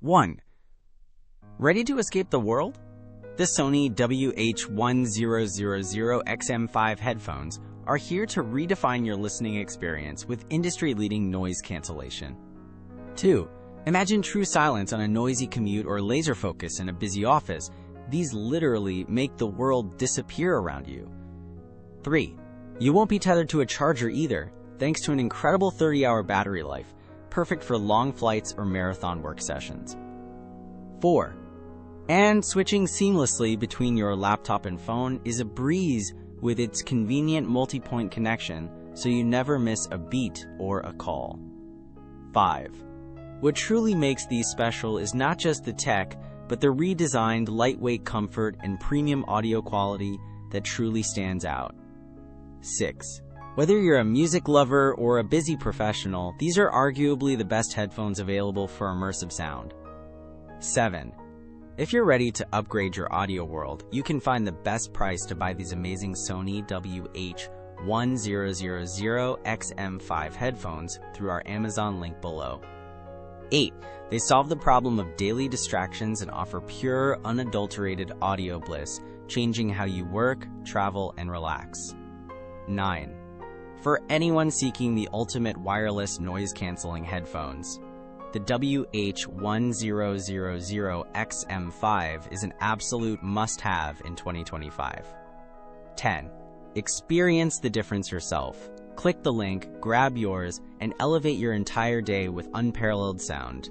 1. Ready to escape the world? The Sony WH-1000XM5 headphones are here to redefine your listening experience with industry-leading noise cancellation. 2. Imagine true silence on a noisy commute or laser focus in a busy office. These literally make the world disappear around you. 3. You won't be tethered to a charger either, thanks to an incredible 30-hour battery life, perfect for long flights or marathon work sessions. 4. And switching seamlessly between your laptop and phone is a breeze with its convenient multipoint connection, so you never miss a beat or a call. 5. What truly makes these special is not just the tech, but the redesigned lightweight comfort and premium audio quality that truly stands out. 6. Whether you're a music lover or a busy professional, these are arguably the best headphones available for immersive sound. 7. If you're ready to upgrade your audio world, you can find the best price to buy these amazing Sony WH-1000XM5 headphones through our Amazon link below. 8. They solve the problem of daily distractions and offer pure, unadulterated audio bliss, changing how you work, travel, and relax. 9. For anyone seeking the ultimate wireless noise-canceling headphones, the WH-1000XM5 is an absolute must-have in 2025. 10. Experience the difference yourself. Click the link, grab yours, and elevate your entire day with unparalleled sound.